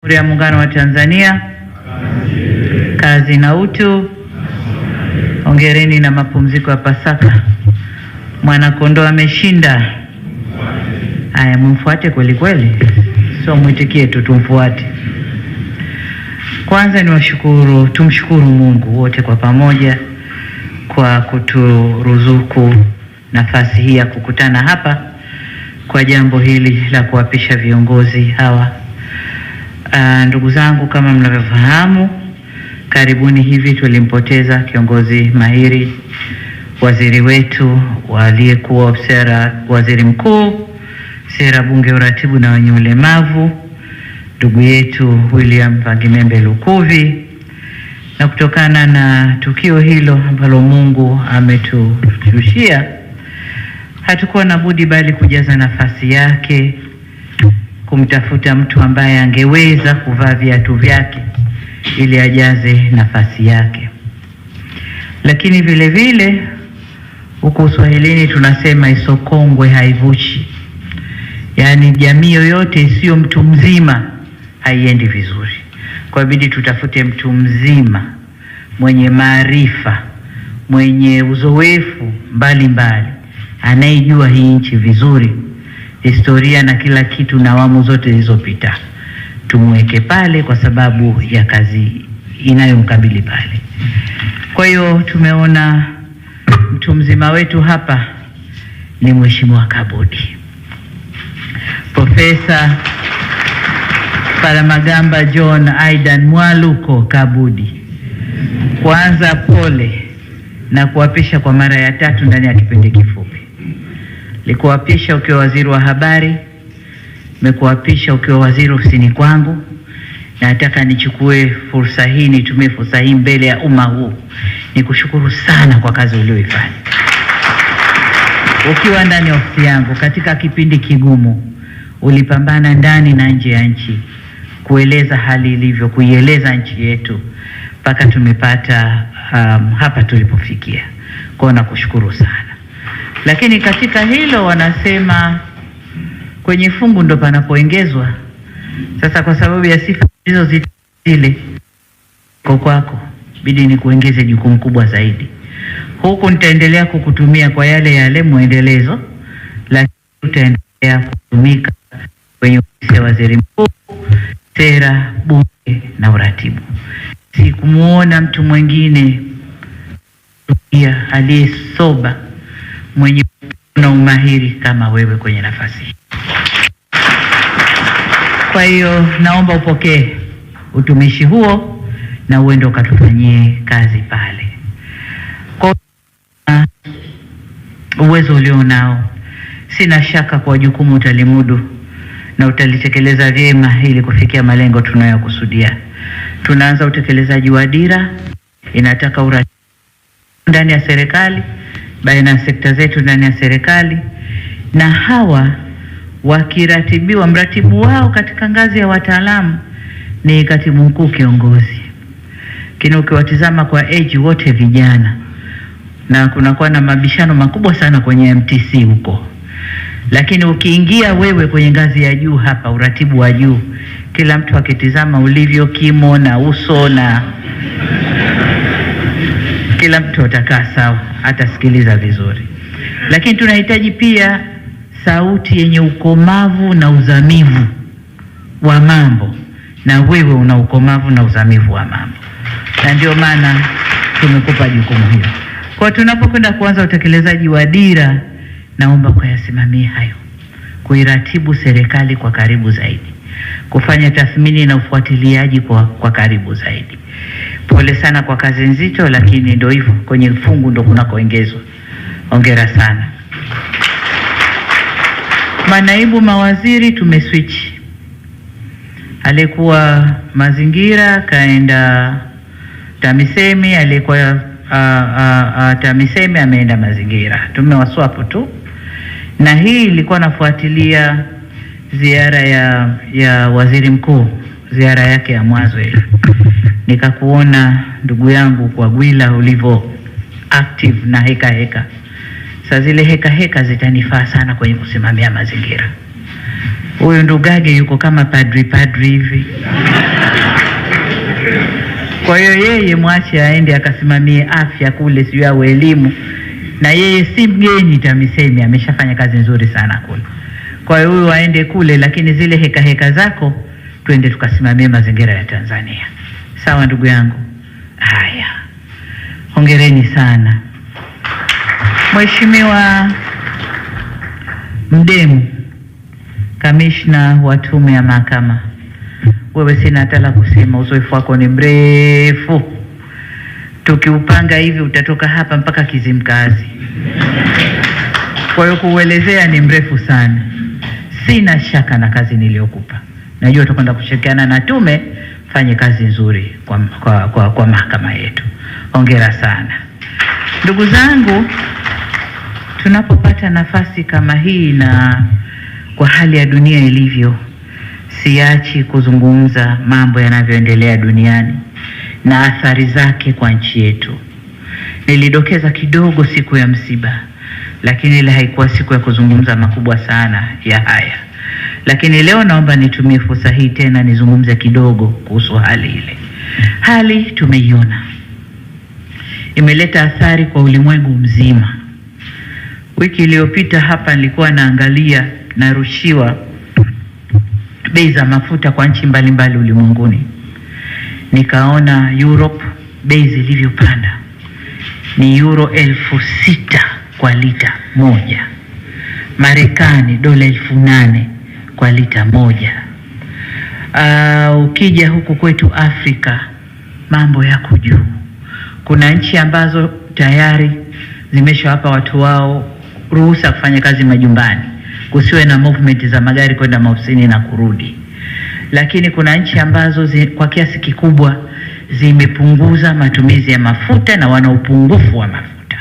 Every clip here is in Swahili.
Jamhuri ya Muungano wa Tanzania, kazi na utu. Hongereni na mapumziko ya Pasaka. Mwanakondoo ameshinda. Haya, mumfuate kweli kweli, sio mwitikie tu, tumfuate. Kwanza tumshukuru Mungu wote kwa pamoja kwa kuturuzuku nafasi hii ya kukutana hapa kwa jambo hili la kuapisha viongozi hawa. Ndugu zangu, kama mnavyofahamu, karibuni hivi tulimpoteza kiongozi mahiri, waziri wetu aliyekuwa waziri mkuu, sera, bunge, uratibu na wenye ulemavu, ndugu yetu William Vangimembe Lukuvi. Na kutokana na tukio hilo ambalo Mungu ametushushia, hatukuwa na budi bali kujaza nafasi yake, kumtafuta mtu ambaye angeweza kuvaa viatu vyake ili ajaze nafasi yake. Lakini vile vile huko Uswahilini tunasema isokongwe haivushi, yaani jamii yoyote isiyo mtu mzima haiendi vizuri. Kwa bidii tutafute mtu mzima mwenye maarifa, mwenye uzoefu mbalimbali, anayejua hii nchi vizuri, historia na kila kitu na awamu zote zilizopita, tumweke pale kwa sababu ya kazi inayomkabili pale. Kwa hiyo tumeona mtu mzima wetu hapa ni Mheshimiwa Kabudi, Profesa Palamagamba John Aidan Mwaluko Kabudi. Kwanza pole na kuapisha kwa mara ya 3 ndani ya kipindi kifupi. Likuapisha ukiwa waziri wa habari, nimekuapisha ukiwa waziri ofisini kwangu, na nataka nichukue fursa hii, nitumie fursa hii mbele ya umma huu nikushukuru sana kwa kazi uliyoifanya. Ukiwa ndani ya ofisi yangu katika kipindi kigumu, ulipambana ndani na nje ya nchi kueleza hali ilivyo, kuieleza nchi yetu mpaka tumepata hapa tulipofikia. Kwa nakushukuru sana. Lakini katika hilo wanasema kwenye fungu ndo panapoongezwa. Sasa kwa sababu ya sifa hizo zile kwako, bidi ni kuongeze jukumu kubwa zaidi. Huku nitaendelea kukutumia kwa yale muendelezo, lakini utaendelea kutumika kwenye ofisi ya waziri mkuu, sera, bunge na uratibu. Sikumuona mtu mwingine pia aliyesoba, mwenye na umahiri kama wewe kwenye nafasi hii. Kwa hiyo naomba upokee utumishi huo na uende ukatufanyie kazi pale. Kwa uwezo ulionao, sina shaka kwa jukumu utalimudu na utalitekeleza vyema ili kufikia malengo tunayokusudia. Tunaanza utekelezaji wa dira, inataka uratibu ndani ya serikali, baina ya sekta zetu ndani ya serikali, na hawa wakiratibiwa, mratibu wao katika ngazi ya wataalamu ni katibu mkuu kiongozi. Kini ukiwatizama kwa age wote vijana, na kunakuwa na mabishano makubwa sana kwenye MTC huko. Lakini ukiingia wewe kwenye ngazi ya juu hapa, uratibu wa juu, kila mtu akitizama ulivyo, kimo na uso, na kila mtu atakaa sawa, atasikiliza vizuri. Lakini tunahitaji pia sauti yenye ukomavu na uzamivu wa mambo, na wewe una ukomavu na uzamivu wa mambo, na ndio maana tumekupa jukumu hilo. Kwa tunapokwenda kuanza utekelezaji wa dira, naomba kuyasimamia hayo, kuiratibu serikali kwa karibu zaidi, kufanya tathmini na ufuatiliaji kwa karibu zaidi. Pole sana kwa kazi nzito, lakini ndio hivyo, kwenye fungu ndo kunakoongezwa. Hongera sana. Manaibu mawaziri tumeswitch. Alikuwa mazingira kaenda TAMISEMI, alikuwa TAMISEMI ameenda mazingira. Tumewaswapu tu. Na hii ilikuwa nafuatilia ziara ya waziri mkuu, ziara yake ya mwanzo ile. Nikakuona ndugu yangu kwa Gwila ulivyo active na heka. Sasa zile heka zitanifaa sana kwenye kusimamia mazingira. Huyu Ndugage yuko kama padri hivi. Kwa hiyo yeye mwache aende akasimamie afya kule, sio au elimu, na yeye si mgeni TAMISEMI, ameshafanya kazi nzuri sana kule. Kwa hiyo huyu aende kule, lakini zile heka zako twende tukasimamie mazingira ya Tanzania. Sawa ndugu yangu? Haya, hongereni sana. Mheshimiwa Mdemu, kamishna wa tume ya mahakama, wewe sina hata la kusema, uzoefu wako ni mrefu. Tukiupanga hivi utatoka hapa mpaka Kizimkazi. Kwa hiyo kuelezea ni mrefu sana. Sina shaka na kazi niliyokupa. Najua tutakwenda kushirikiana na tume, fanye kazi nzuri kwa mahakama yetu. Hongera sana. Ndugu zangu, tunapopata nafasi kama hii na kwa hali ya dunia ilivyo, siachi kuzungumza mambo yanavyoendelea duniani na athari zake kwa nchi yetu. Nilidokeza kidogo siku ya msiba, lakini ile haikuwa siku ya kuzungumza makubwa sana ya haya. Lakini leo naomba nitumie fursa hii tena nizungumze kidogo kuhusu hali ile. Hali tumeiona, imeleta athari kwa ulimwengu mzima. Wiki iliyopita hapa nilikuwa naangalia, narushiwa bei za mafuta kwa nchi mbalimbali ulimwenguni. Nikaona Europe bei zilivyopanda ni euro 6,000 kwa lita moja. Marekani dola 8,000 kwa lita moja. Ukija huku kwetu Afrika mambo yako juu. Kuna nchi ambazo tayari zimeshawapa watu wao ruhusa kufanya kazi majumbani, kusiwe na movement za magari kwenda maofisini na kurudi. Lakini kuna nchi ambazo kwa kiasi kikubwa zimepunguza matumizi ya mafuta na wana upungufu wa mafuta.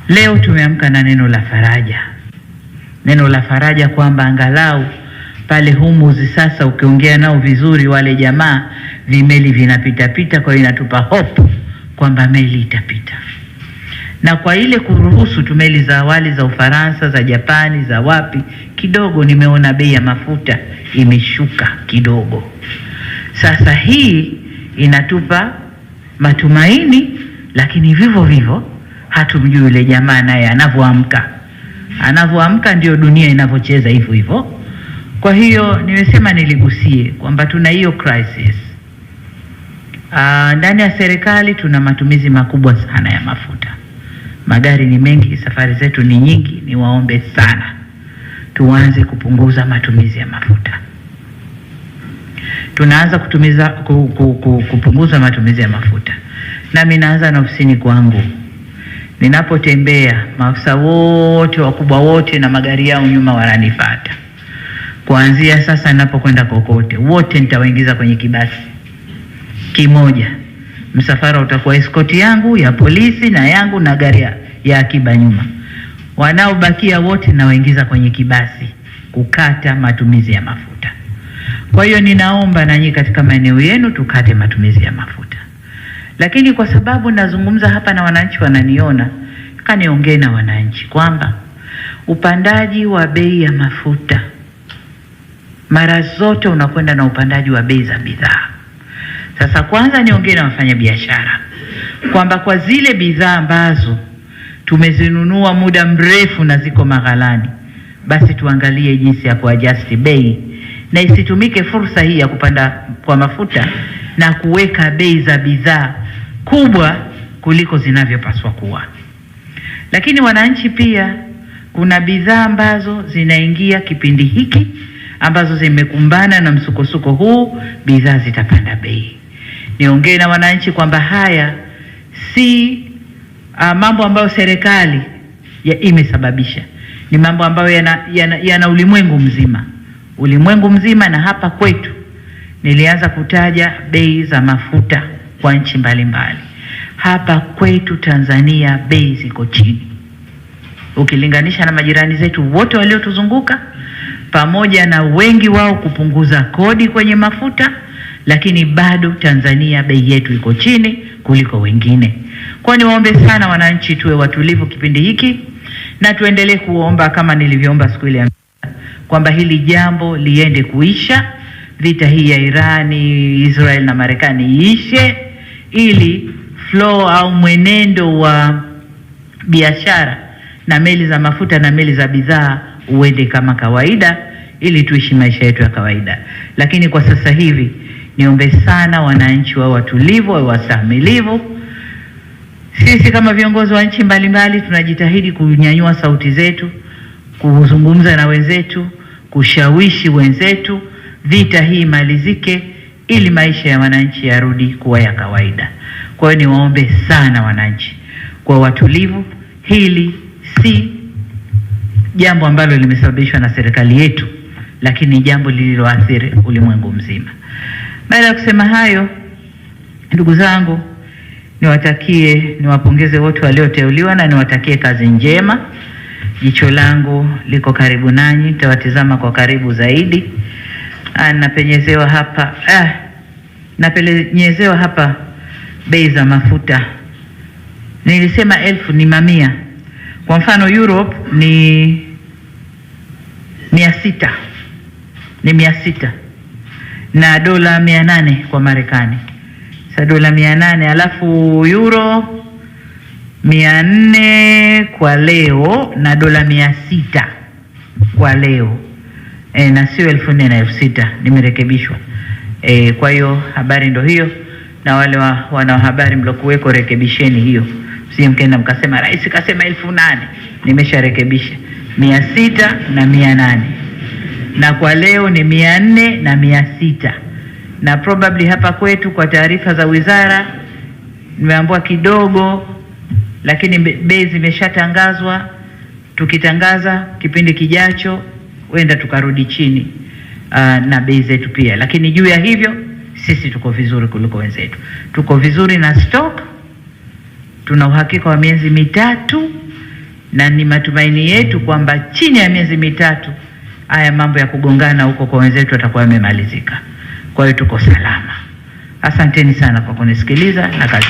Leo tumeamka na neno la faraja. Neno la faraja kwamba angalau pale Humuzi sasa ukiongea nao vizuri wale jamaa, vimeli vinapita, kwa hiyo inatupa hope kwamba meli itapita. Na kwa ile kuruhusu tumeli za awali za Ufaransa, za Japani, za wapi, kidogo nimeona bei ya mafuta imeshuka kidogo. Sasa hii inatupa matumaini, lakini vivyo hatumjui yule jamaa naye anavyoamka ndio dunia inavyocheza hivyo. Kwa hiyo nimesema niligusie kwamba tuna hiyo crisis. Ndani ya serikali tuna matumizi makubwa sana ya mafuta. Magari ni mengi, safari zetu ni nyingi. Niwaombe sana tuanze kupunguza matumizi ya mafuta. Tunaanza kupunguza matumizi ya mafuta. Nami naanza na ofisini kwangu. Ninapotembea maafisa wote wakubwa wote na magari yao nyuma wananifuata. Kuanzia sasa ninapokwenda kokote, wote nitawaingiza kwenye kibasi kimoja. Msafara utakuwa escort yangu ya polisi na yangu na gari ya akiba nyuma. Wanaobakia wote nawaingiza kwenye kibasi kukata matumizi ya mafuta. Kwa hiyo ninaomba nanyi katika maeneo yenu tukate matumizi ya mafuta. Lakini kwa sababu nazungumza hapa na wananchi wananiona, kaniongee na wananchi kwamba upandaji wa bei ya mafuta mara zote unakwenda na upandaji wa bei za bidhaa. Sasa kwanza niongee na wafanya biashara kwamba kwa zile bidhaa ambazo tumezinunua muda mrefu na ziko maghalani, basi tuangalie jinsi ya kuadjust bei na isitumike fursa hii ya kupanda kwa mafuta na kuweka bei za bidhaa kubwa kuliko zinavyopaswa kuwa. Lakini wananchi pia, kuna bidhaa ambazo zinaingia kipindi hiki ambazo zimekumbana na msukosuko huu, bidhaa zitapanda bei. Niongee na wananchi kwamba haya si mambo ambayo serikali imesababisha. Ni mambo ambayo yana ulimwengu mzima na hapa kwetu. Nilianza kutaja bei za mafuta kwa nchi mbalimbali. Hapa kwetu Tanzania bei ziko chini ukilinganisha na majirani zetu wote waliotuzunguka, pamoja na wengi wao kupunguza kodi kwenye mafuta, lakini bado Tanzania bei yetu iko chini kuliko wengine. Kwa niwaombe sana wananchi tuwe watulivu kipindi hiki, na tuendelee kuomba kama nilivyoomba siku ile kwamba hili jambo liende kuisha, vita hii ya Irani, Israel na Marekani iishe, ili flow au mwenendo wa biashara na meli za mafuta na meli za bidhaa uende kama kawaida, ili tuishi maisha yetu ya kawaida. Lakini kwa sasa hivi niombe sana wananchi wa watulivu, wa wasamilivu. Sisi kama viongozi wa nchi mbalimbali tunajitahidi kunyanyua sauti zetu, kuzungumza na wenzetu, kushawishi wenzetu vita hii malizike, ili maisha ya wananchi yarudi kuwa ya kawaida. Kwa hiyo niwaombe sana wananchi kwa watulivu. Hili si jambo ambalo limesababishwa na serikali yetu, lakini jambo lililoathiri ulimwengu mzima. Baada ya kusema hayo, ndugu zangu, niwapongeze wote walioteuliwa na niwatakie kazi njema. Jicho langu liko karibu nanyi, nitawatizama kwa karibu zaidi. Napenyezewa hapa bei za mafuta. Nilisema 1000 ni mamia. Kwa mfano Europe ni 600. Ni 600 na dola 800 kwa Marekani. Sasa dola 800 alafu euro 400 kwa leo na dola 600 kwa leo. Na sio 1400 na 6000, nimerekebishwa. Kwa hiyo habari ndo hiyo, na wale wana habari mlokuweko rekebisheni hiyo. Msije mkaenda mkasema rais kasema 1800. Nimesharekebisha 600 na 800. Na kwa leo ni 400 na 600. Na probably hapa kwetu kwa taarifa za wizara nimeambiwa kidogo, lakini bei zimeshatangazwa. Tukitangaza kipindi kijacho wenda tukarudi chini na bei zetu pia. Lakini juu ya hivyo sisi tuko vizuri kuliko wenzetu. Tuko vizuri na stock. Tuna uhakika wa miezi 3, na ni matumaini yetu kwamba chini ya miezi 3 haya mambo ya kugongana huko kwa wenzetu yatakuwa yamemalizika. Kwa hiyo tuko salama. Asanteni sana kwa kunisikiliza na kazi.